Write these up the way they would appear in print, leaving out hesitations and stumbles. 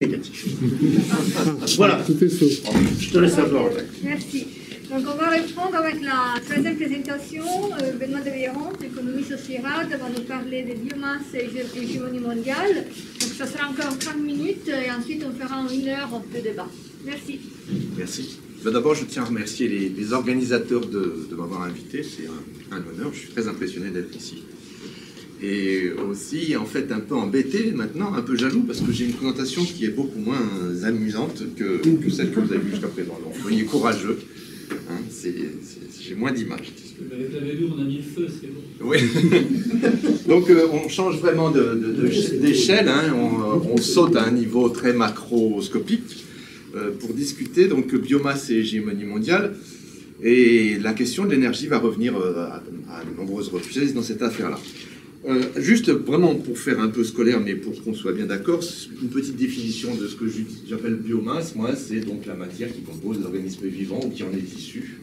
Négatif. Voilà. Je te laisse la parole. Merci. Donc on va reprendre avec la troisième présentation. Benoît de Véron, d'économie sociale, va nous parler de biomasse et hégémonie mondiale. Donc ça sera encore 30 minutes et ensuite on fera en 1 heure de débat. Merci. Merci. D'abord, je tiens à remercier les organisateurs de m'avoir invité. C'est un honneur. Je suis très impressionné d'être ici. Et aussi, en fait, un peu embêté maintenant, un peu jaloux, parce que j'ai une présentation qui est beaucoup moins amusante que celle que vous avez vue jusqu'à présent. Donc, soyez courageux. Hein, j'ai moins d'images. Avec la vélo, on a mis le feu, c'est bon. Oui. Donc, on change vraiment d'échelle. Hein, on saute à un niveau très macroscopique pour discuter donc biomasse et hégémonie mondiale. Et la question de l'énergie va revenir à de nombreuses reprises dans cette affaire-là. Juste vraiment pour faire un peu scolaire, mais pour qu'on soit bien d'accord, une petite définition de ce que j'appelle biomasse. Moi, c'est donc la matière qui compose l'organisme vivant ou qui en est issu.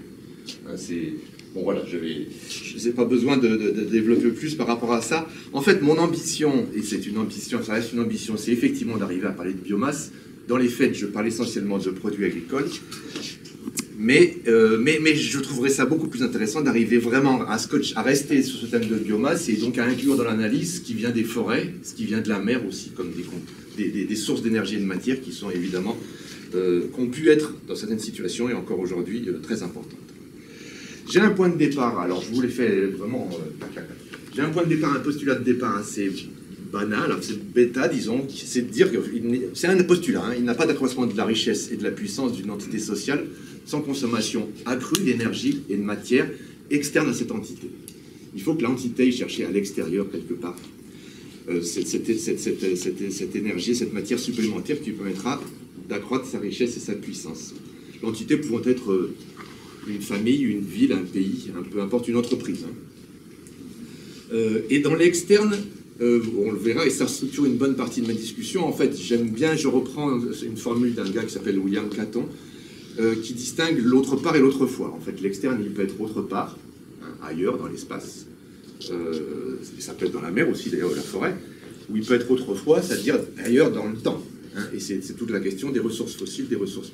Bon voilà, je n'ai pas besoin de développer plus par rapport à ça. En fait, mon ambition, et c'est une ambition, ça reste une ambition, c'est effectivement d'arriver à parler de biomasse. Dans les faits, je parle essentiellement de produits agricoles. Mais je trouverais ça beaucoup plus intéressant d'arriver vraiment à rester sur ce thème de biomasse et donc à inclure dans l'analyse ce qui vient des forêts, ce qui vient de la mer aussi, comme des sources d'énergie et de matière qui sont évidemment, qui ont pu être dans certaines situations et encore aujourd'hui très importantes. J'ai un point de départ, alors je vous l'ai fait vraiment... j'ai un point de départ, un postulat de départ assez banal, c'est bêta, disons, c'est de dire que c'est un postulat, hein, il n'a pas d'accroissement de la richesse et de la puissance d'une entité sociale sans consommation accrue d'énergie et de matière externe à cette entité. Il faut que l'entité ait cherché à l'extérieur, quelque part, cette énergie, cette matière supplémentaire qui permettra d'accroître sa richesse et sa puissance. L'entité pouvant être une famille, une ville, un pays, peu importe, une entreprise. Hein. Et dans l'externe, on le verra, et ça structure une bonne partie de ma discussion. En fait, je reprends une formule d'un gars qui s'appelle William Catton, qui distingue l'autre part et l'autre fois. En fait, l'externe, il peut être autre part, hein, ailleurs, dans l'espace. Ça peut être dans la mer aussi, d'ailleurs, la forêt. Ou il peut être autrefois, c'est-à-dire ailleurs dans le temps. Hein, et c'est toute la question des ressources fossiles, des ressources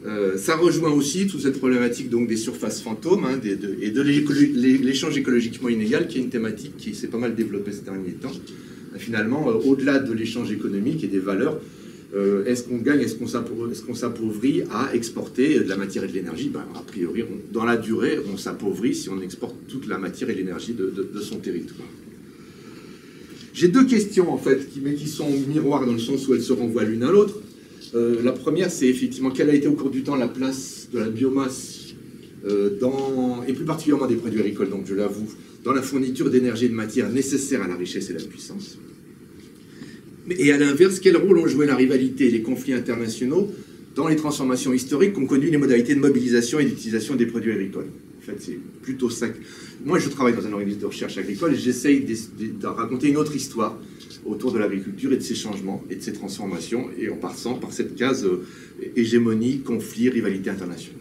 minières. Ça rejoint aussi toute cette problématique donc, des surfaces fantômes hein, et de l'échange écologiquement inégal, qui est une thématique qui s'est pas mal développée ces derniers temps. Finalement, au-delà de l'échange économique et des valeurs, est-ce qu'on gagne, est-ce qu'on s'appauvrit à exporter de la matière et de l'énergie? A priori, dans la durée, on s'appauvrit si on exporte toute la matière et l'énergie de son territoire. J'ai deux questions, en fait, qui sont miroirs dans le sens où elles se renvoient l'une à l'autre. La première, c'est effectivement quelle a été au cours du temps la place de la biomasse et plus particulièrement des produits agricoles, donc je l'avoue, dans la fourniture d'énergie et de matière nécessaire à la richesse et la puissance. Et à l'inverse, quel rôle ont joué la rivalité et les conflits internationaux dans les transformations historiques qu'ont conduit les modalités de mobilisation et d'utilisation des produits agricoles? En fait, c'est plutôt ça. Moi, je travaille dans un organisme de recherche agricole et j'essaye de raconter une autre histoire autour de l'agriculture et de ses changements et de ses transformations, et en passant par cette case hégémonie, conflit, rivalité internationale.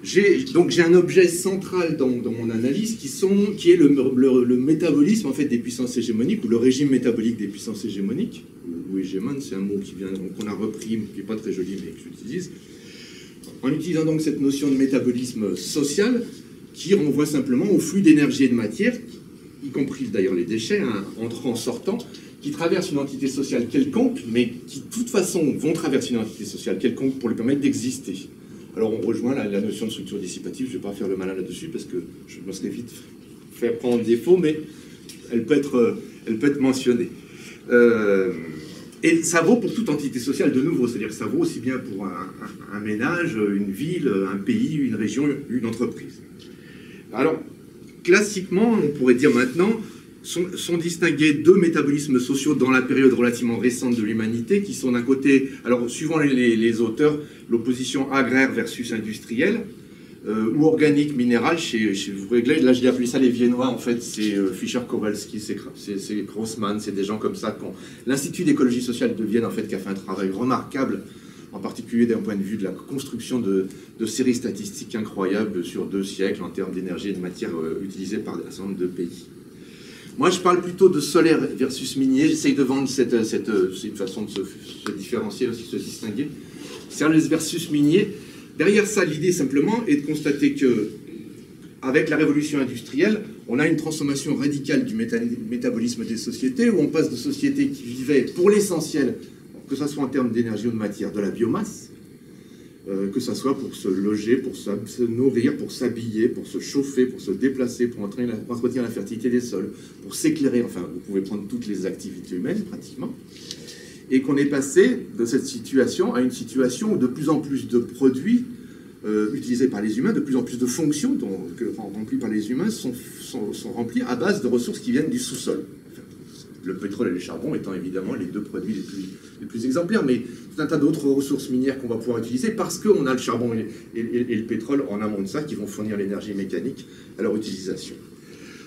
J'ai un objet central dans mon analyse qui est le métabolisme en fait, des puissances hégémoniques, ou le régime métabolique des puissances hégémoniques, ou hégémone, c'est un mot qu'on a repris, qui n'est pas très joli, mais que j'utilise. En utilisant donc cette notion de métabolisme social, qui renvoie simplement au flux d'énergie et de matière, y compris d'ailleurs les déchets, hein, entrant, sortant, qui traversent une entité sociale quelconque, mais qui de toute façon vont traverser une entité sociale quelconque pour lui permettre d'exister. Alors on rejoint la notion de structure dissipative, je ne vais pas faire le malin là-dessus parce que je me serais vite fait prendre défaut, mais elle peut être mentionnée. Et ça vaut pour toute entité sociale de nouveau, c'est-à-dire que ça vaut aussi bien pour un ménage, une ville, un pays, une région, une entreprise. Alors, classiquement, on pourrait dire maintenant, sont distingués deux métabolismes sociaux dans la période relativement récente de l'humanité, qui sont d'un côté, alors suivant les auteurs, l'opposition agraire versus industrielle, ou organique minérale chez vous réglez, là j'ai appelé ça les Viennois, en fait c'est Fischer-Kowalski, c'est Grossman, c'est des gens comme ça. L'Institut d'écologie sociale de Vienne en fait qui a fait un travail remarquable, en particulier d'un point de vue de la construction de séries statistiques incroyables sur 2 siècles en termes d'énergie et de matière utilisées par un certain nombre de pays. Moi, je parle plutôt de solaire versus minier. J'essaye de vendre c'est une façon de se différencier, aussi de se distinguer. Solaire versus minier. Derrière ça, l'idée simplement est de constater que, avec la révolution industrielle, on a une transformation radicale du métabolisme des sociétés, où on passe de sociétés qui vivaient pour l'essentiel, que ce soit en termes d'énergie ou de matière, de la biomasse, que ce soit pour se loger, pour se nourrir, pour s'habiller, pour se chauffer, pour se déplacer, pour entretenir la fertilité des sols, pour s'éclairer, enfin, vous pouvez prendre toutes les activités humaines, pratiquement, et qu'on est passé de cette situation à une situation où de plus en plus de produits utilisés par les humains, de plus en plus de fonctions remplies par les humains sont remplies à base de ressources qui viennent du sous-sol. Enfin, le pétrole et le charbon étant évidemment les deux produits les plus exemplaires, mais tout un tas d'autres ressources minières qu'on va pouvoir utiliser parce qu'on a le charbon et le pétrole en amont de ça qui vont fournir l'énergie mécanique à leur utilisation.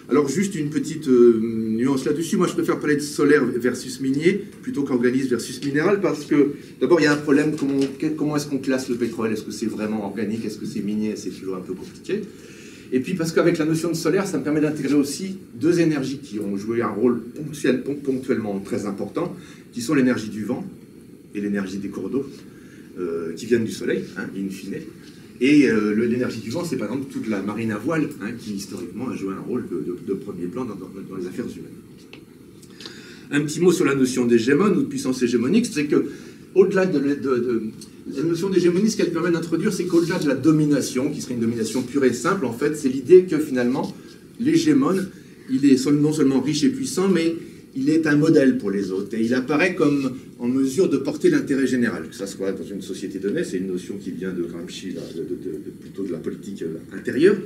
Alors juste une petite nuance là-dessus, moi je préfère parler de solaire versus minier plutôt qu'organisme versus minéral parce que d'abord il y a un problème, comment est-ce qu'on classe le pétrole? Est-ce que c'est vraiment organique? Est-ce que c'est minier? C'est toujours un peu compliqué. Et puis parce qu'avec la notion de solaire, ça me permet d'intégrer aussi deux énergies qui ont joué un rôle ponctuellement très important, qui sont l'énergie du vent et l'énergie des cours d'eau, qui viennent du soleil, hein, in fine. Et l'énergie du vent, c'est par exemple toute la marine à voile, hein, qui historiquement a joué un rôle de premier plan dans les affaires humaines. Un petit mot sur la notion d'hégémone ou de puissance hégémonique, c'est que au-delà de la notion d'hégémonie, ce qu'elle permet d'introduire, c'est qu'au-delà de la domination, qui serait une domination pure et simple, en fait, c'est l'idée que finalement, l'hégémone, il est non seulement riche et puissant, mais il est un modèle pour les autres. Et il apparaît comme en mesure de porter l'intérêt général, que ça soit dans une société donnée, c'est une notion qui vient de Gramsci, plutôt de la politique intérieure,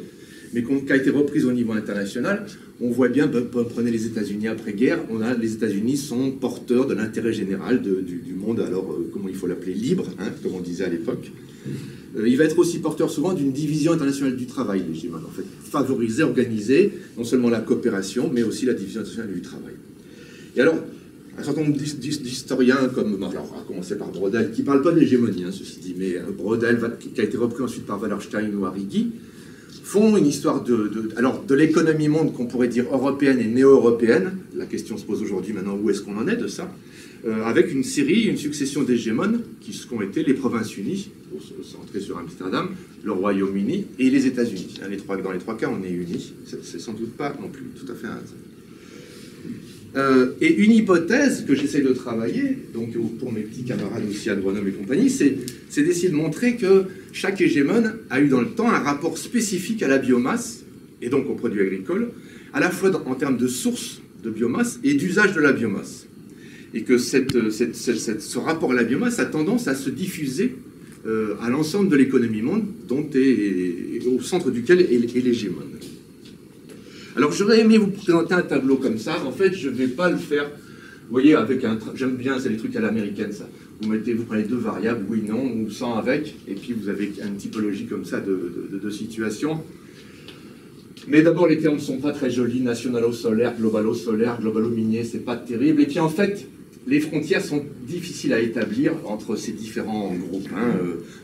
mais qui a été reprise au niveau international. On voit bien, prenez les États-Unis après-guerre, les États-Unis sont porteurs de l'intérêt général du monde, alors comment il faut l'appeler, libre, hein, comme on disait à l'époque. Il va être aussi porteur souvent d'une division internationale du travail, l'hégémone, en fait, favoriser, organiser non seulement la coopération, mais aussi la division internationale du travail. Et alors, un certain nombre d'historiens, comme, alors, on va commencer par Brodel, qui ne parle pas de l'hégémonie, hein, ceci dit, mais Brodel, qui a été repris ensuite par Wallerstein ou Arrighi, font une histoire de l'économie monde qu'on pourrait dire européenne et néo-européenne. La question se pose aujourd'hui maintenant, où est-ce qu'on en est de ça, avec une succession d'hégémones qui ont été les Provinces-Unies, pour se centrer sur Amsterdam, le Royaume-Uni et les États-Unis. Dans les trois cas, on est unis. C'est sans doute pas non plus tout à fait un hasard. Et une hypothèse que j'essaie de travailler, donc pour mes petits camarades aussi, Anne Bonhomme et compagnie, c'est d'essayer de montrer que chaque hégémone a eu dans le temps un rapport spécifique à la biomasse, et donc aux produits agricoles, à la fois en termes de source de biomasse et d'usage de la biomasse. Et que ce rapport à la biomasse a tendance à se diffuser à l'ensemble de l'économie monde, au centre duquel est l'hégémone. Alors, j'aurais aimé vous présenter un tableau comme ça. En fait, je ne vais pas le faire. Vous voyez, j'aime bien, c'est les trucs à l'américaine, ça. Vous prenez deux variables, oui, non, ou sans avec, et puis vous avez une typologie comme ça de situations. Mais d'abord, les termes ne sont pas très jolis. Nationalo-solaire, globalo-solaire, globalo-minier, c'est pas terrible. Et puis, en fait, les frontières sont difficiles à établir entre ces différents groupes, hein,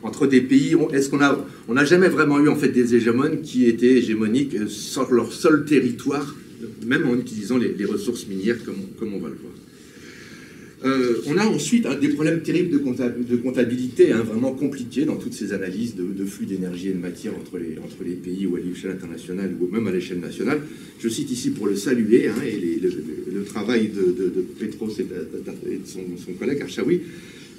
entre des pays. On n'a jamais vraiment eu en fait des hégémones qui étaient hégémoniques sur leur seul territoire, même en utilisant les ressources minières, comme on va le voir. On a ensuite des problèmes terribles de comptabilité, hein, vraiment compliqués dans toutes ces analyses de flux d'énergie et de matière entre les pays ou à l'échelle internationale ou même à l'échelle nationale. Je cite ici pour le saluer, hein, et le travail de Petros et de son collègue Archaoui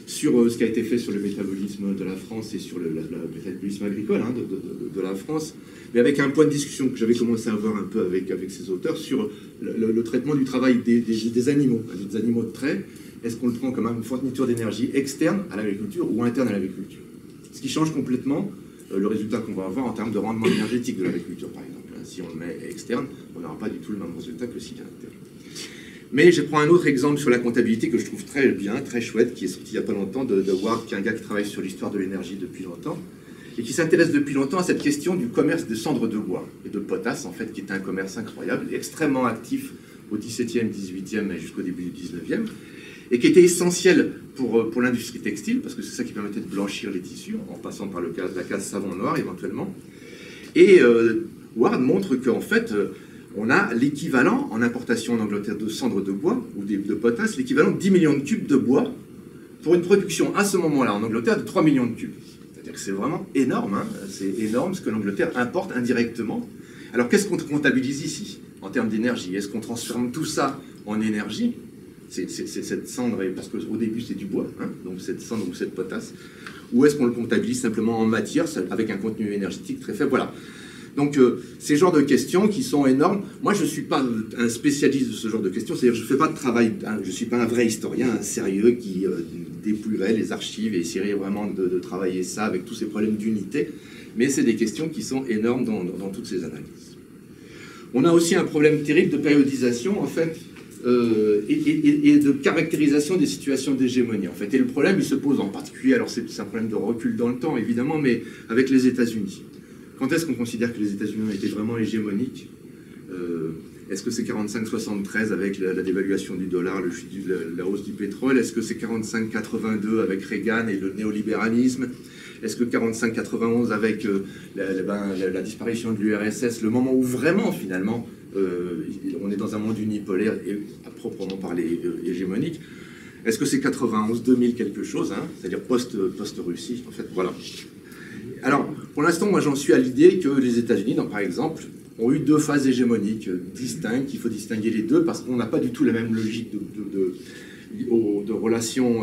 sur ce qui a été fait sur le métabolisme de la France et sur le métabolisme agricole, hein, de la France, mais avec un point de discussion que j'avais commencé à avoir un peu avec ces auteurs sur le traitement du travail des animaux, des animaux de trait. Est-ce qu'on le prend comme une fourniture d'énergie externe à l'agriculture ou interne à l'agriculture? Ce qui change complètement le résultat qu'on va avoir en termes de rendement énergétique de l'agriculture, par exemple. Si on le met externe, on n'aura pas du tout le même résultat que s'il est interne. Mais je prends un autre exemple sur la comptabilité que je trouve très bien, très chouette, qui est sorti il n'y a pas longtemps de Ward, qui est un gars qui travaille sur l'histoire de l'énergie depuis longtemps, et qui s'intéresse depuis longtemps à cette question du commerce de cendres de bois et de potasse, en fait, qui est un commerce incroyable, extrêmement actif au XVIIe, XVIIIe et jusqu'au début du XIXe, et qui était essentiel pour l'industrie textile, parce que c'est ça qui permettait de blanchir les tissus, en passant par la case savon noir, éventuellement. Et Ward montre qu'en fait, on a l'équivalent en importation en Angleterre de cendres de bois ou de potasse, l'équivalent de 10 millions de cubes de bois pour une production à ce moment-là en Angleterre de 3 millions de cubes. C'est-à-dire que c'est vraiment énorme, hein, c'est énorme ce que l'Angleterre importe indirectement. Alors qu'est-ce qu'on comptabilise ici en termes d'énergie? Est-ce qu'on transforme tout ça en énergie? C'est cette cendre, parce qu'au début c'est du bois, hein, donc cette cendre ou cette potasse, ou est-ce qu'on le comptabilise simplement en matière avec un contenu énergétique très faible? Voilà. Donc, ces genres de questions qui sont énormes. Moi, je ne suis pas un spécialiste de ce genre de questions. C'est-à-dire, je ne fais pas de travail, hein, je ne suis pas un vrai historien sérieux qui dépouillerait les archives et essaierait vraiment de travailler ça avec tous ces problèmes d'unité. Mais c'est des questions qui sont énormes dans toutes ces analyses. On a aussi un problème terrible de périodisation, en fait, et de caractérisation des situations d'hégémonie, en fait. Et le problème, il se pose en particulier, alors c'est un problème de recul dans le temps, évidemment, mais avec les États-Unis. Quand est-ce qu'on considère que les États-Unis ont été vraiment hégémoniques? Est-ce que c'est 45-73 avec la dévaluation du dollar, la hausse du pétrole? Est-ce que c'est 45-82 avec Reagan et le néolibéralisme? Est-ce que 45-91 avec la disparition de l'URSS, le moment où vraiment, finalement, on est dans un monde unipolaire et à proprement parler hégémonique? Est-ce que c'est 91-2000 quelque chose, hein, c'est-à-dire post-Russie, en fait, voilà. Alors, pour l'instant, moi, j'en suis à l'idée que les États-Unis, par exemple, ont eu deux phases hégémoniques distinctes. Il faut distinguer les deux parce qu'on n'a pas du tout la même logique de relation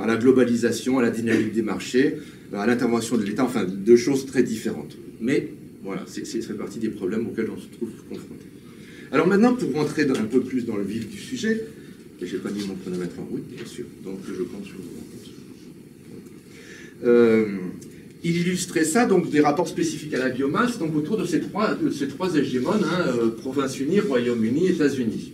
à la globalisation, à la dynamique des marchés, à l'intervention de l'État, enfin, deux choses très différentes. Mais, voilà, c'est fait partie des problèmes auxquels on se trouve confronté. Alors maintenant, pour rentrer un peu plus dans le vif du sujet, et je n'ai pas mis mon chronomètre en route, bien sûr, donc je compte sur vous. Il illustrait ça, donc des rapports spécifiques à la biomasse, donc autour de ces trois hégémones, hein, province unie, Royaume-Uni, États-Unis.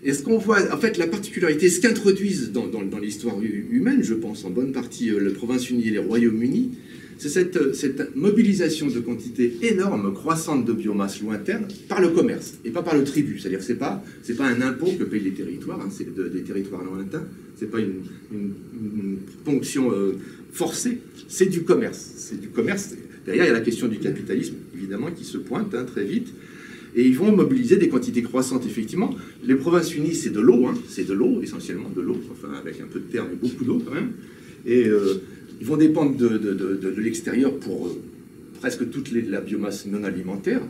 Et ce qu'on voit, en fait, la particularité, ce qu'introduisent dans l'histoire humaine, je pense en bonne partie la province unie et les Royaumes-Unis, c'est cette mobilisation de quantités énormes, croissantes de biomasse lointaine par le commerce et pas par le tribut. C'est-à-dire que c'est pas un impôt que payent les territoires, hein, c'est des territoires lointains. C'est pas une ponction forcée, c'est du commerce. C'est du commerce. Derrière, il y a la question du capitalisme, évidemment, qui se pointe très vite. Et ils vont mobiliser des quantités croissantes, effectivement. Les provinces unies, c'est de l'eau, hein, c'est de l'eau, essentiellement de l'eau, enfin avec un peu de terre, mais beaucoup d'eau quand même. Et ils vont dépendre de l'extérieur pour presque toute la biomasse non alimentaire,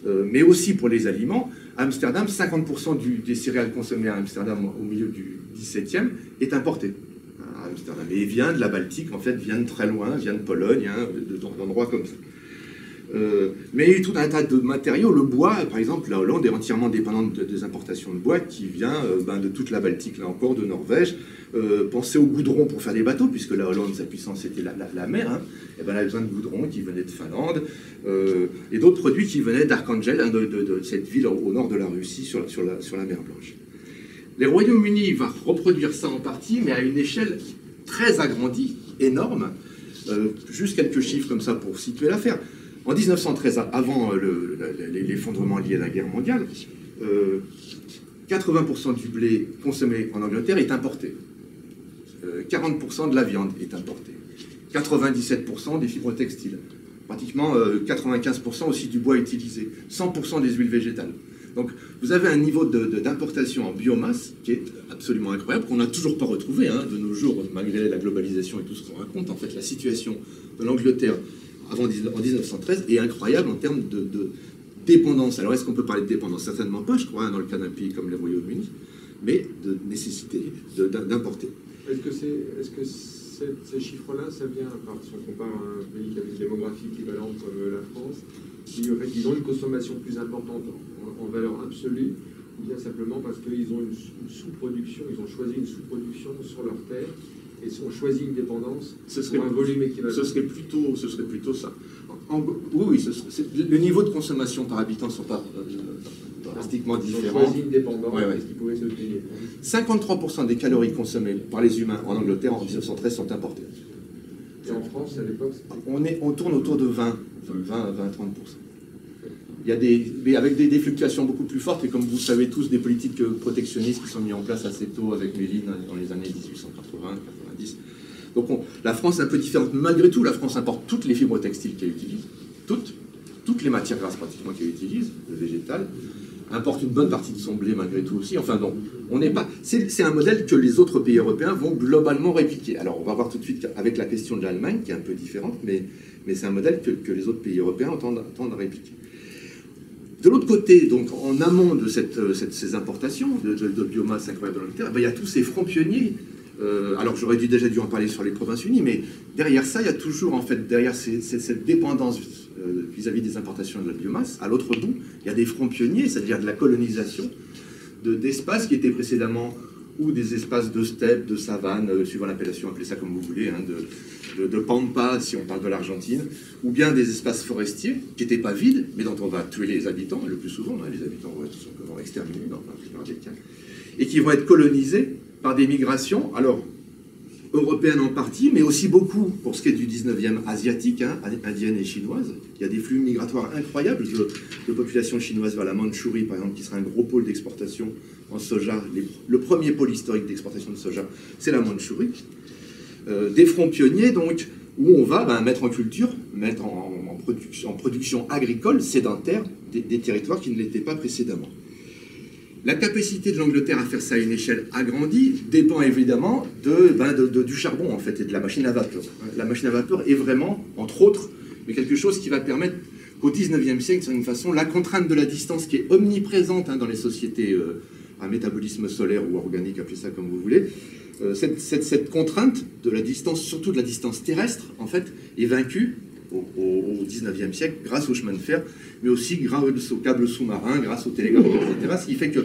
mais aussi pour les aliments. À Amsterdam, 50% des céréales consommées à Amsterdam au milieu du XVIIe est importé à Amsterdam. Et vient de la Baltique, en fait, vient de très loin, vient de Pologne, hein, d'endroits comme ça. Mais il y a tout un tas de matériaux. Le bois, par exemple, la Hollande est entièrement dépendante des importations de bois qui vient de toute la Baltique, là encore, de Norvège. Pensez au goudron pour faire des bateaux, puisque la Hollande, sa puissance était la mer. Hein. Et ben, elle a besoin de goudron qui venait de Finlande, et d'autres produits qui venaient d'Arkhangel, hein, de cette ville au nord de la Russie, sur la mer Blanche. Les Royaumes-Unis vont reproduire ça en partie, mais à une échelle très agrandie, énorme. Juste quelques chiffres comme ça pour situer l'affaire. En 1913, avant l'effondrement lié à la guerre mondiale, 80% du blé consommé en Angleterre est importé. 40% de la viande est importée. 97% des fibres textiles. Pratiquement 95% aussi du bois utilisé. 100% des huiles végétales. Donc vous avez un niveau d'importation en biomasse qui est absolument incroyable, qu'on n'a toujours pas retrouvé hein, de nos jours, malgré la globalisation et tout ce qu'on raconte. En fait, la situation de l'Angleterre en 1913 est incroyable en termes de dépendance. Alors est-ce qu'on peut parler de dépendance? Certainement pas, je crois, hein, dans le cas d'un pays comme les Royaumes-Unis, mais de nécessité d'importer. Est-ce que ces chiffres-là, ça vient, si on compare à un pays qui a une démographie équivalente comme la France, ils ont une consommation plus importante en valeur absolue, ou bien simplement parce qu'ils ont une sous-production, ils ont choisi une sous-production sur leur terre, et ont choisi une dépendance pour un volume équivalent? Ce serait plutôt ça. Oui, le niveau de consommation par habitant ne sont pas drastiquement différents. Ils ont choisi une dépendance parce qu'ils pouvaient se payer. 53% des calories consommées par les humains en Angleterre en 1913 sont importées. Et en France, à l'époque, on tourne autour de 20 à 30%. Il y a mais avec des fluctuations beaucoup plus fortes, et comme vous savez tous, des politiques protectionnistes qui sont mises en place assez tôt avec Méline dans les années 1880-90. Donc la France est un peu différente. Malgré tout, la France importe toutes les fibres textiles qu'elle utilise. Toutes. toutes les matières grasses pratiquement qu'elle utilise, le végétal, importe une bonne partie de son blé malgré tout aussi. Enfin donc, on n'est pas. C'est un modèle que les autres pays européens vont globalement répliquer. Alors on va voir tout de suite avec la question de l'Allemagne, qui est un peu différente, mais c'est un modèle que les autres pays européens entendent à répliquer. De l'autre côté, donc en amont de ces importations de biomasse incroyable de l'Angleterre, il y a tous ces fronts pionniers. Alors j'aurais déjà dû en parler sur les Provinces-Unies, mais derrière ça, il y a toujours en fait derrière cette dépendance vis-à-vis des importations de la biomasse. À l'autre bout, il y a des fronts pionniers, c'est-à-dire de la colonisation d'espaces qui étaient précédemment ou des espaces de steppe, de savane, suivant l'appellation, appelez ça comme vous voulez, hein, de pampa, si on parle de l'Argentine, ou bien des espaces forestiers qui n'étaient pas vides, mais dont on va tuer les habitants, le plus souvent, hein, les habitants vont être tout simplement exterminés dans la plupart des cas, et qui vont être colonisés par des migrations, alors européennes en partie, mais aussi beaucoup, pour ce qui est du 19e, asiatique, hein, indienne et chinoise. Il y a des flux migratoires incroyables de population chinoise vers la Mandchourie, par exemple, qui sera un gros pôle d'exportation en soja. Le premier pôle historique d'exportation de soja, c'est la Mandchourie. Des fronts pionniers, donc, où on va mettre en culture, mettre en production agricole sédentaire des territoires qui ne l'étaient pas précédemment. La capacité de l'Angleterre à faire ça à une échelle agrandie dépend évidemment du charbon, en fait, et de la machine à vapeur. La machine à vapeur est vraiment, entre autres, mais quelque chose qui va permettre qu'au 19e siècle, d'une façon, la contrainte de la distance qui est omniprésente dans les sociétés à métabolisme solaire ou organique, appelez ça comme vous voulez, cette contrainte de la distance, surtout de la distance terrestre, en fait, est vaincue au 19e siècle grâce au chemin de fer, mais aussi grâce aux câbles sous-marins, grâce au télégraphe, etc. Ce qui fait que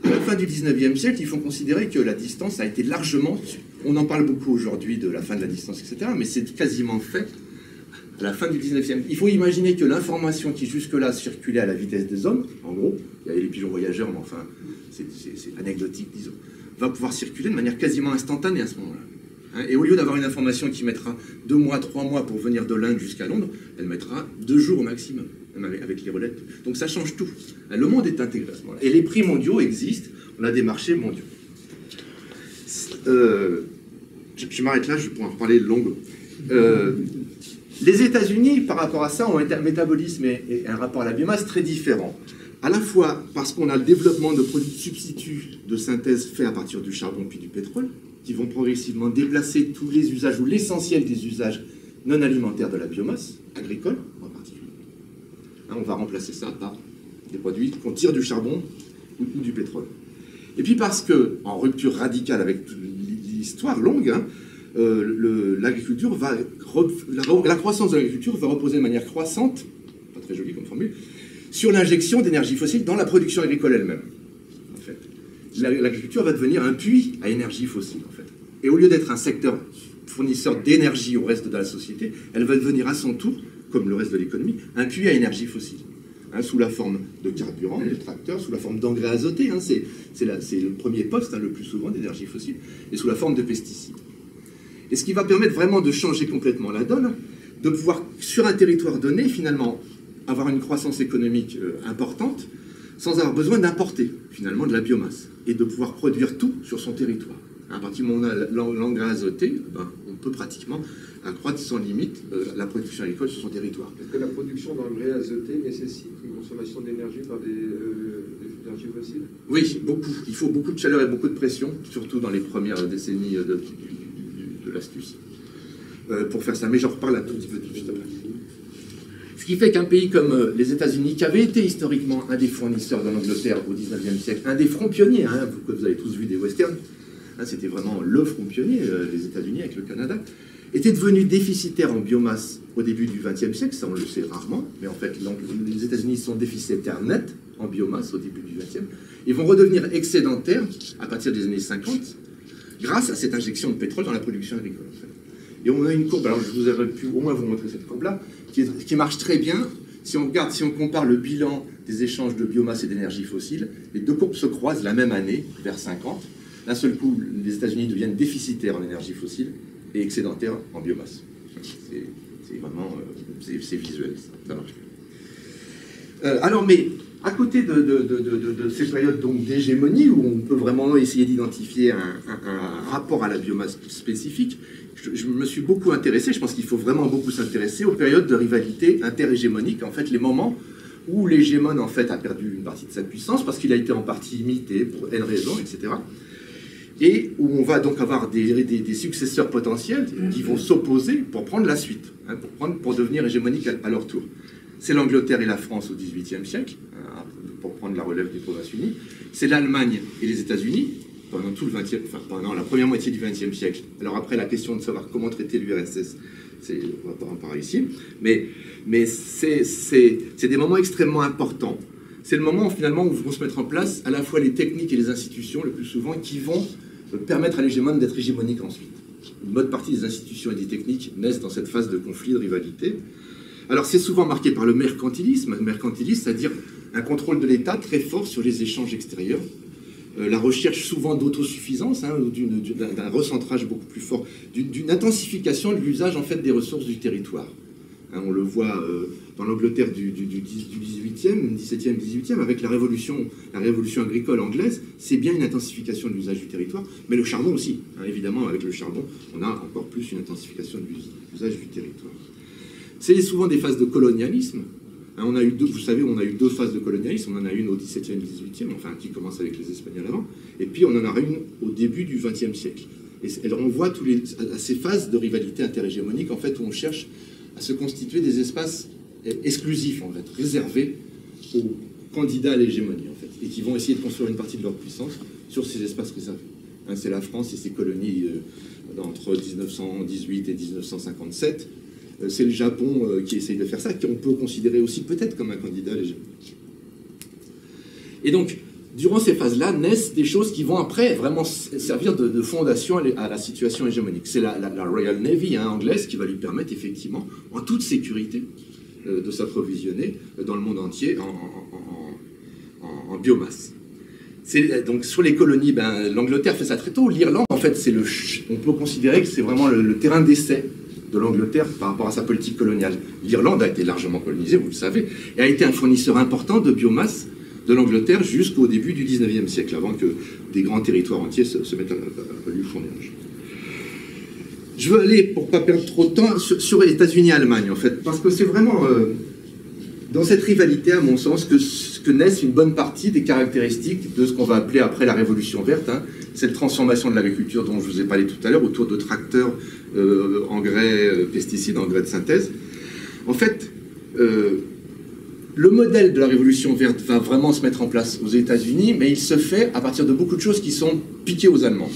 à la fin du 19e siècle, il faut considérer que la distance a été largement... On en parle beaucoup aujourd'hui de la fin de la distance, etc., mais c'est quasiment fait à la fin du 19e siècle. Il faut imaginer que l'information qui jusque-là circulait à la vitesse des hommes, en gros, il y avait les pigeons voyageurs, mais enfin, c'est anecdotique, disons, va pouvoir circuler de manière quasiment instantanée à ce moment-là. Et au lieu d'avoir une information qui mettra 2 mois, 3 mois pour venir de l'Inde jusqu'à Londres, elle mettra 2 jours au maximum, même avec les relais. Donc ça change tout. Le monde est intégré à ce moment-là. Et les prix mondiaux existent. On a des marchés mondiaux. Je m'arrête là, je pourrais en reparler longuement. Les États-Unis, par rapport à ça, ont un métabolisme et un rapport à la biomasse très différent. À la fois parce qu'on a le développement de produits de substituts de synthèse faits à partir du charbon puis du pétrole, qui vont progressivement déplacer tous les usages ou l'essentiel des usages non alimentaires de la biomasse, agricole en particulier. On va remplacer ça par des produits qu'on tire du charbon ou du pétrole. Et puis parce que, en rupture radicale avec l'histoire longue, l'agriculture la croissance de l'agriculture va reposer de manière croissante, pas très jolie comme formule, sur l'injection d'énergie fossile dans la production agricole elle-même. En fait, l'agriculture va devenir un puits à énergie fossile, en fait. Et au lieu d'être un secteur fournisseur d'énergie au reste de la société, elle va devenir à son tour, comme le reste de l'économie, un puits à énergie fossile. Sous la forme de carburant, de tracteurs, sous la forme d'engrais azotés, c'est le premier poste, le plus souvent, d'énergie fossile, et sous la forme de pesticides. Et ce qui va permettre vraiment de changer complètement la donne, de pouvoir, sur un territoire donné, finalement, avoir une croissance économique importante, sans avoir besoin d'importer, finalement, de la biomasse, et de pouvoir produire tout sur son territoire. À partir du moment où on a l'engrais azoté, on peut pratiquement accroître sans limite la production agricole sur son territoire. Est-ce que la production d'engrais azoté nécessite une consommation d'énergie par des énergies fossiles? Oui, beaucoup. Il faut beaucoup de chaleur et beaucoup de pression, surtout dans les premières décennies de l'astuce, pour faire ça. Mais j'en reparle un tout petit peu juste après. Ce qui fait qu'un pays comme les États-Unis, qui avait été historiquement un des fournisseurs de l'Angleterre au 19e siècle, un des fronts pionniers, vous avez tous vu des westerns, c'était vraiment le front pionnier, les États-Unis avec le Canada, était devenu déficitaire en biomasse au début du XXe siècle, ça on le sait rarement, mais en fait les États-Unis sont déficitaires nets en biomasse au début du XXe, et vont redevenir excédentaires à partir des années 50, grâce à cette injection de pétrole dans la production agricole. En fait. Et on a une courbe, alors je vous aurais pu au moins vous montrer cette courbe-là, qui marche très bien. Si on compare le bilan des échanges de biomasse et d'énergie fossile, les deux courbes se croisent la même année, vers 50. D'un seul coup, les États-Unis deviennent déficitaires en énergie fossile et excédentaires en biomasse. C'est vraiment... c'est visuel, ça marche. Alors, mais à côté de ces périodes d'hégémonie, où on peut vraiment essayer d'identifier un rapport à la biomasse spécifique, je me suis beaucoup intéressé, je pense qu'il faut vraiment beaucoup s'intéresser aux périodes de rivalité interhégémonique, en fait, les moments où l'hégémone, en fait, a perdu une partie de sa puissance, parce qu'il a été en partie imité pour N raisons, etc. Et où on va donc avoir des successeurs potentiels qui vont s'opposer pour prendre la suite, hein, pour devenir hégémoniques à leur tour. C'est l'Angleterre et la France au XVIIIe siècle, pour prendre la relève des Provinces-Unies. C'est l'Allemagne et les États-Unis pendant tout le pendant la première moitié du XXe siècle. Alors après, la question de savoir comment traiter l'URSS, on va pas en parler ici, mais c'est des moments extrêmement importants. C'est le moment finalement où vont se mettre en place à la fois les techniques et les institutions, le plus souvent, qui vont permettre à l'hégémone d'être hégémonique ensuite. Une bonne partie des institutions et des techniques naissent dans cette phase de conflit, de rivalité. Alors c'est souvent marqué par le mercantilisme, c'est-à-dire un contrôle de l'État très fort sur les échanges extérieurs, la recherche souvent d'autosuffisance, hein, d'un recentrage beaucoup plus fort, d'une intensification de l'usage en fait des ressources du territoire. Hein, on le voit dans l'Angleterre du 18e, 17e, 18e, avec la révolution agricole anglaise, c'est bien une intensification de l'usage du territoire, mais le charbon aussi. Hein, évidemment, avec le charbon, on a encore plus une intensification de l'usage du territoire. C'est souvent des phases de colonialisme. Hein, on a eu vous savez, on a eu deux phases de colonialisme. On en a une au XVIIe, XVIIIe, enfin qui commence avec les Espagnols avant, et puis on en a une au début du XXe siècle. Et elle renvoie à ces phases de rivalité interhégémonique, en fait, où on cherche à se constituer des espaces exclusifs, en fait, réservés aux candidats à l'hégémonie, en fait, et qui vont essayer de construire une partie de leur puissance sur ces espaces réservés. Hein, c'est la France et ses colonies entre 1918 et 1957. C'est le Japon qui essaye de faire ça, qu'on peut considérer aussi peut-être comme un candidat à l'hégémonie. Et donc, durant ces phases-là, naissent des choses qui vont après vraiment servir de fondation à la situation hégémonique. C'est la Royal Navy anglaise qui va lui permettre effectivement, en toute sécurité, de s'approvisionner dans le monde entier en biomasse. Donc sur les colonies, l'Angleterre fait ça très tôt. L'Irlande, en fait, on peut considérer que c'est vraiment le terrain d'essai de l'Angleterre par rapport à sa politique coloniale. L'Irlande a été largement colonisée, vous le savez, et a été un fournisseur important de biomasse de l'Angleterre jusqu'au début du 19e siècle, avant que des grands territoires entiers se mettent à lui fournir. Je veux aller, pour ne pas perdre trop de temps, sur les États-Unis et Allemagne, en fait, parce que c'est vraiment dans cette rivalité, à mon sens, que naissent une bonne partie des caractéristiques de ce qu'on va appeler après la Révolution verte, hein, cette transformation de l'agriculture dont je vous ai parlé tout à l'heure, autour de tracteurs, engrais, pesticides, engrais de synthèse. En fait, le modèle de la Révolution verte va vraiment se mettre en place aux États-Unis, mais il se fait à partir de beaucoup de choses qui sont piquées aux Allemands,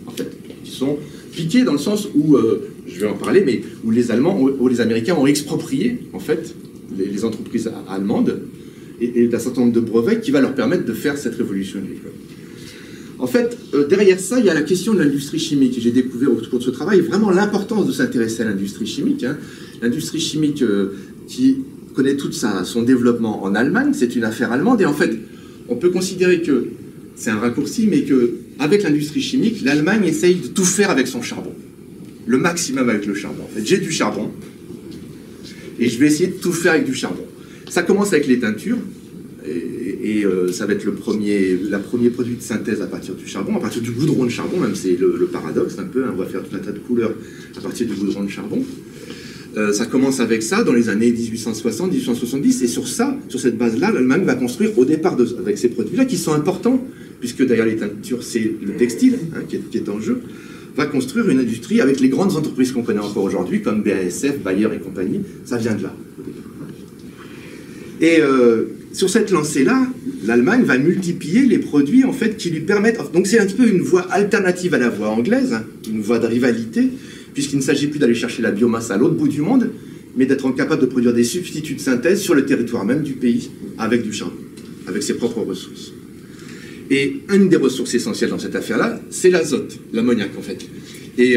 en fait, qui sont piquées dans le sens où, je vais en parler, mais où les Allemands ou les Américains ont exproprié, en fait, les entreprises allemandes et d'un certain nombre de brevets qui va leur permettre de faire cette révolution agricole. En fait, derrière ça, il y a la question de l'industrie chimique. J'ai découvert au cours de ce travail vraiment l'importance de s'intéresser à l'industrie chimique. Hein. L'industrie chimique qui connaît tout son développement en Allemagne, c'est une affaire allemande. Et en fait, on peut considérer que c'est un raccourci, mais qu'avec l'industrie chimique, l'Allemagne essaye de tout faire avec son charbon. Le maximum avec le charbon. En fait, j'ai du charbon et je vais essayer de tout faire avec du charbon. Ça commence avec les teintures. Et ça va être le premier produit de synthèse à partir du charbon, à partir du goudron de charbon, même c'est le paradoxe un peu, hein, on va faire tout un tas de couleurs à partir du goudron de charbon. Ça commence avec ça dans les années 1860-1870, et sur cette base-là, l'Allemagne va construire au départ avec ces produits-là qui sont importants, puisque derrière les teintures, c'est le textile hein, qui est en jeu, va construire une industrie avec les grandes entreprises qu'on connaît encore aujourd'hui, comme BASF, Bayer et compagnie, ça vient de là. Et sur cette lancée-là, l'Allemagne va multiplier les produits en fait qui lui permettent. Donc c'est un petit peu une voie alternative à la voie anglaise, hein, une voie de rivalité, puisqu'il ne s'agit plus d'aller chercher la biomasse à l'autre bout du monde, mais d'être capable de produire des substituts de synthèse sur le territoire même du pays, avec du charbon, avec ses propres ressources. Et une des ressources essentielles dans cette affaire-là, c'est l'azote, l'ammoniac en fait. Et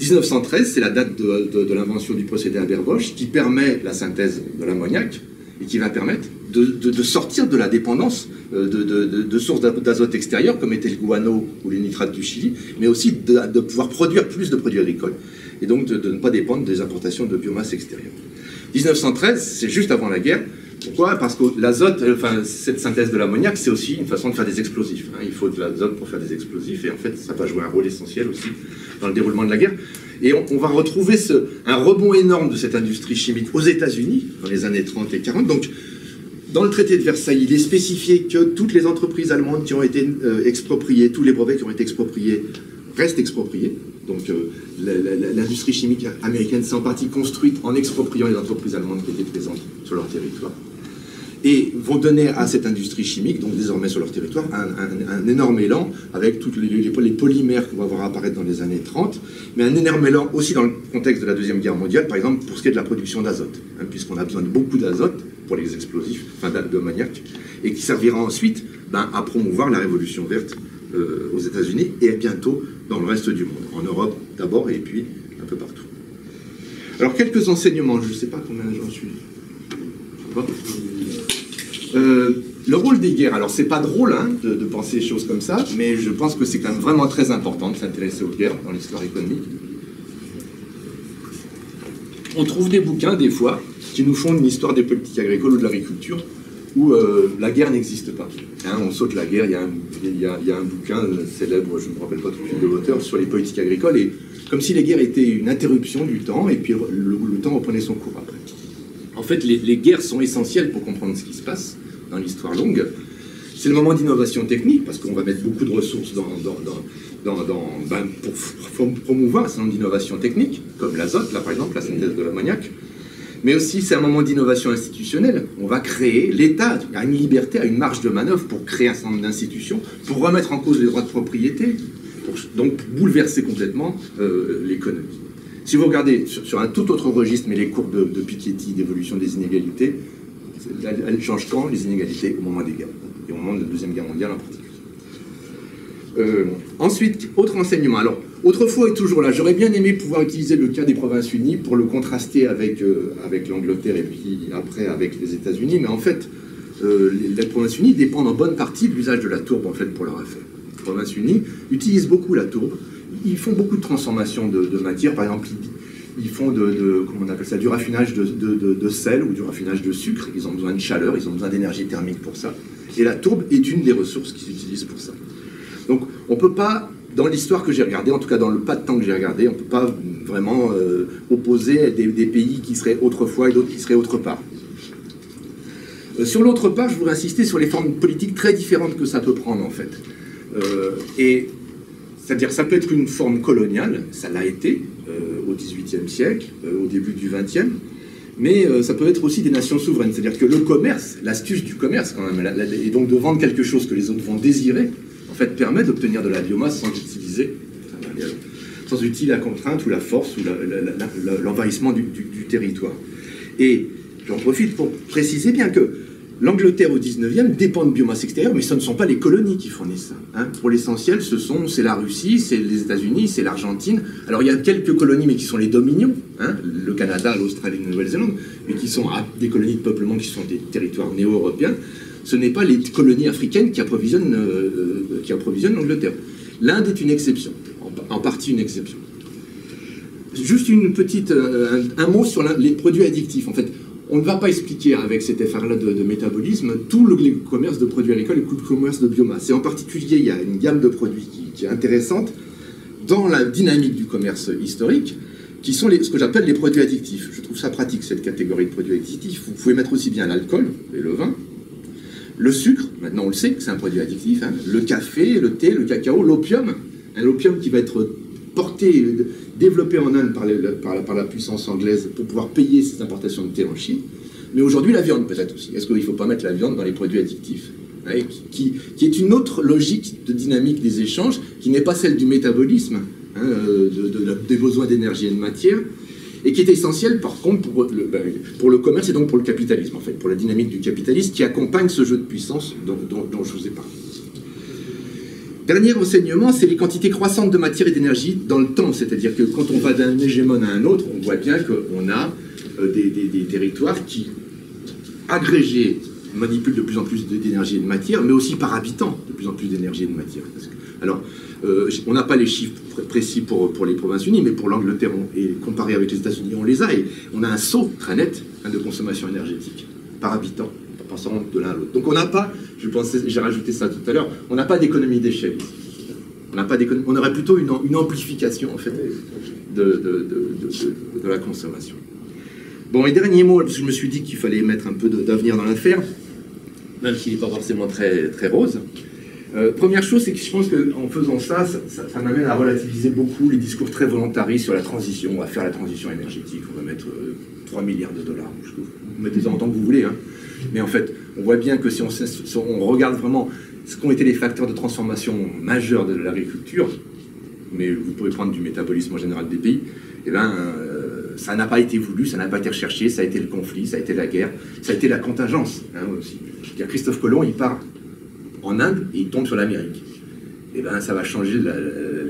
1913, c'est la date de l'invention du procédé Haber-Bosch qui permet la synthèse de l'ammoniac, et qui va permettre de sortir de la dépendance de sources d'azote extérieures, comme était le guano ou les nitrates du Chili, mais aussi de pouvoir produire plus de produits agricoles, et donc de ne pas dépendre des importations de biomasse extérieure. 1913, c'est juste avant la guerre, Pourquoi? Parce que l'azote, enfin, cette synthèse de l'ammoniac, c'est aussi une façon de faire des explosifs. Hein. Il faut de l'azote pour faire des explosifs, et en fait, ça va jouer un rôle essentiel aussi dans le déroulement de la guerre. Et on va retrouver un rebond énorme de cette industrie chimique aux États-Unis dans les années 30 et 40. Donc, dans le traité de Versailles, il est spécifié que toutes les entreprises allemandes qui ont été expropriées, tous les brevets qui ont été expropriés, restent expropriés. Donc, l'industrie chimique américaine s'est en partie construite en expropriant les entreprises allemandes qui étaient présentes sur leur territoire. Et vont donner à cette industrie chimique, donc désormais sur leur territoire, un énorme élan avec tous les polymères qu'on va voir apparaître dans les années 30, mais un énorme élan aussi dans le contexte de la Deuxième Guerre mondiale, par exemple pour ce qui est de la production d'azote, hein, puisqu'on a besoin de beaucoup d'azote pour les explosifs, enfin d'ammoniac, et qui servira ensuite à promouvoir la révolution verte aux États-Unis et bientôt dans le reste du monde, en Europe d'abord et puis un peu partout. Alors quelques enseignements, je ne sais pas combien j'en suis. Le rôle des guerres, alors c'est pas drôle hein, de penser des choses comme ça, mais je pense que c'est quand même vraiment très important de s'intéresser aux guerres dans l'histoire économique. On trouve des bouquins des fois qui nous font une histoire des politiques agricoles ou de l'agriculture où la guerre n'existe pas. Hein, on saute la guerre, il y a un bouquin célèbre, je ne me rappelle pas tout de suite de l'auteur, sur les politiques agricoles, et comme si les guerres étaient une interruption du temps, et puis le temps reprenait son cours après. En fait, les guerres sont essentielles pour comprendre ce qui se passe dans l'histoire longue. C'est le moment d'innovation technique, parce qu'on va mettre beaucoup de ressources pour promouvoir un certain nombre d'innovations techniques, comme l'azote, là par exemple, la synthèse de l'ammoniac. Mais aussi, c'est un moment d'innovation institutionnelle. On va créer, l'État a une liberté, a une marge de manœuvre pour créer un certain nombre d'institutions, pour remettre en cause les droits de propriété, donc bouleverser complètement l'économie. Si vous regardez sur un tout autre registre, mais les courbes de Piketty d'évolution des inégalités, elles changent quand? Les inégalités au moment des guerres, et au moment de la Deuxième Guerre mondiale en particulier. Ensuite, autre enseignement. Alors, autrefois et toujours là, j'aurais bien aimé pouvoir utiliser le cas des Provinces-Unies pour le contraster avec l'Angleterre et puis après avec les États-Unis, mais en fait, les Provinces-Unies dépendent en bonne partie de l'usage de la tourbe en fait, pour leur affaire. Les Provinces-Unies utilisent beaucoup la tourbe. Ils font beaucoup de transformations de matière. Par exemple, ils font comment on appelle ça, du raffinage de sel ou du raffinage de sucre. Ils ont besoin de chaleur, ils ont besoin d'énergie thermique pour ça. Et la tourbe est une des ressources qu'ils utilisent pour ça. Donc, on ne peut pas, dans l'histoire que j'ai regardée, en tout cas dans le pas de temps que j'ai regardé, on ne peut pas vraiment opposer des pays qui seraient autrefois et d'autres qui seraient autre part. Sur l'autre part, je voudrais insister sur les formes politiques très différentes que ça peut prendre, en fait. C'est-à-dire, ça peut être une forme coloniale, ça l'a été au XVIIIe siècle, au début du XXe, mais ça peut être aussi des nations souveraines. C'est-à-dire que le commerce, l'astuce du commerce, quand même, et donc de vendre quelque chose que les autres vont désirer, en fait, permet d'obtenir de la biomasse sans utiliser la contrainte ou la force ou l'envahissement du territoire. Et j'en profite pour préciser bien que l'Angleterre au 19e dépend de biomasse extérieure, mais ce ne sont pas les colonies qui fournissent ça. Hein. Pour l'essentiel, c'est la Russie, c'est les États-Unis, c'est l'Argentine. Alors il y a quelques colonies, mais qui sont les dominions, hein, le Canada, l'Australie, la Nouvelle-Zélande, mais qui sont des colonies de peuplement qui sont des territoires néo-européens. Ce n'est pas les colonies africaines qui approvisionnent l'Angleterre. L'Inde est une exception, en partie une exception. Juste une petite, un mot sur les produits addictifs. En fait, on ne va pas expliquer avec cet effort-là de métabolisme tout le commerce de produits agricoles et tout le commerce de biomasse. Et en particulier, il y a une gamme de produits qui est intéressante dans la dynamique du commerce historique, qui sont ce que j'appelle les produits addictifs. Je trouve ça pratique, cette catégorie de produits addictifs. Vous pouvez mettre aussi bien l'alcool et le vin, le sucre, maintenant on le sait que c'est un produit addictif, hein, le café, le thé, le cacao, l'opium, l'opium qui va être développé en Inde par la puissance anglaise pour pouvoir payer ses importations de thé en Chine. Mais aujourd'hui, la viande peut-être aussi. Est-ce qu'il ne faut pas mettre la viande dans les produits addictifs, hein, qui est une autre logique de dynamique des échanges, qui n'est pas celle du métabolisme, hein, des besoins d'énergie et de matière, et qui est essentielle par contre pour le commerce et donc pour le capitalisme, en fait, pour la dynamique du capitalisme qui accompagne ce jeu de puissance dont je vous ai parlé. Dernier enseignement, c'est les quantités croissantes de matière et d'énergie dans le temps. C'est-à-dire que quand on va d'un hégémone à un autre, on voit bien qu'on a des territoires qui, agrégés, manipulent de plus en plus d'énergie et de matière, mais aussi par habitant, de plus en plus d'énergie et de matière. Alors, on n'a pas les chiffres précis pour les Provinces-Unies, mais pour l'Angleterre, et comparé avec les États-Unis, on les a, et on a un saut très net de consommation énergétique. par habitant, en passant de l'un à l'autre. Donc on n'a pas, j'ai rajouté ça tout à l'heure, on n'a pas d'économie d'échelle. On aurait plutôt une amplification en fait de la consommation. Bon, et dernier mot, parce que je me suis dit qu'il fallait mettre un peu d'avenir dans l'affaire, même s'il n'est pas forcément très, très rose. Première chose, c'est que je pense qu'en faisant ça m'amène à relativiser beaucoup les discours très volontaristes sur la transition. On va faire la transition énergétique, on va mettre 3 milliards de dollars. Vous mettez ça en tant que vous voulez. Hein. Mais en fait, on voit bien que si on regarde vraiment ce qu'ont été les facteurs de transformation majeurs de l'agriculture, mais vous pouvez prendre du métabolisme en général des pays, eh ben, ça n'a pas été voulu, ça n'a pas été recherché, ça a été le conflit, ça a été la guerre, ça a été la contingence hein, aussi. Christophe Colomb, il part en Inde et il tombe sur l'Amérique. Et ben, ça va changer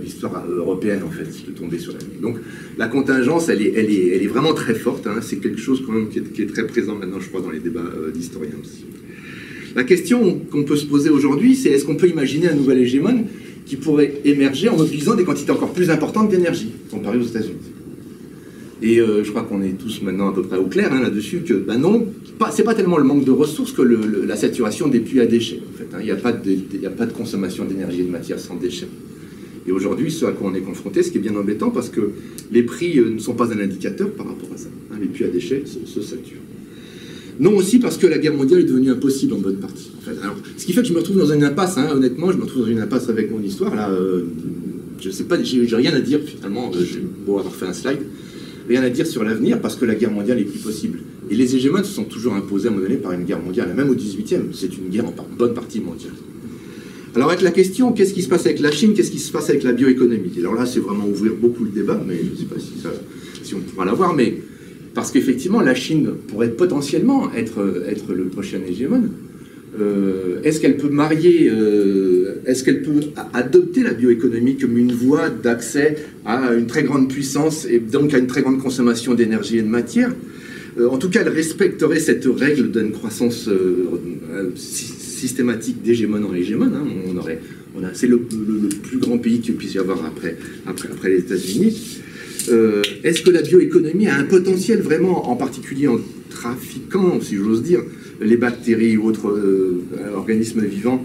l'histoire européenne en fait, de tomber sur l'Amérique. Donc la contingence, elle est vraiment très forte. Hein. C'est quelque chose quand même qui est très présent maintenant, je crois, dans les débats d'historiens aussi. La question qu'on peut se poser aujourd'hui, c'est est-ce qu'on peut imaginer un nouvel hégémone qui pourrait émerger en mobilisant des quantités encore plus importantes d'énergie, comparé aux États-Unis. Et je crois qu'on est tous maintenant à peu près au clair hein, là-dessus que ben non, c'est pas tellement le manque de ressources que la saturation des puits à déchets. En fait, hein. Il n'y a pas de consommation d'énergie et de matière sans déchets. Et aujourd'hui, ce à quoi on est confronté, ce qui est bien embêtant, parce que les prix ne sont pas un indicateur par rapport à ça. Hein. Les puits à déchets se saturent. Non aussi parce que la guerre mondiale est devenue impossible en bonne partie. En fait. Alors, ce qui fait que je me retrouve dans une impasse, hein, honnêtement, je me retrouve dans une impasse avec mon histoire. Là, je sais pas, j'ai rien à dire finalement, j'ai beau avoir fait un slide, rien à dire sur l'avenir parce que la guerre mondiale est plus possible. Et les hégémones se sont toujours imposés à un moment donné par une guerre mondiale, même au 18e, c'est une guerre en bonne partie mondiale. Alors avec la question, qu'est-ce qui se passe avec la Chine, qu'est-ce qui se passe avec la bioéconomie? Alors là, c'est vraiment ouvrir beaucoup le débat, mais je ne sais pas si on pourra l'avoir, mais parce qu'effectivement, la Chine pourrait potentiellement être le prochain hégémone. Est-ce qu'elle peut est-ce qu'elle peut adopter la bioéconomie comme une voie d'accès à une très grande puissance et donc à une très grande consommation d'énergie et de matière? En tout cas, elle respecterait cette règle d'une croissance systématique d'hégémone en hégémone. Hein. C'est le plus grand pays qu'il puisse y avoir après les États-Unis. Est-ce que la bioéconomie a un potentiel vraiment, en particulier en trafiquant, si j'ose dire, les bactéries ou autres organismes vivants,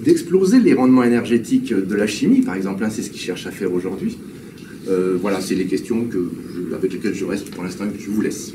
d'exploser les rendements énergétiques de la chimie, par exemple, hein, c'est ce qu'ils cherchent à faire aujourd'hui. Voilà, c'est les questions avec lesquelles je reste pour l'instant, que je vous laisse.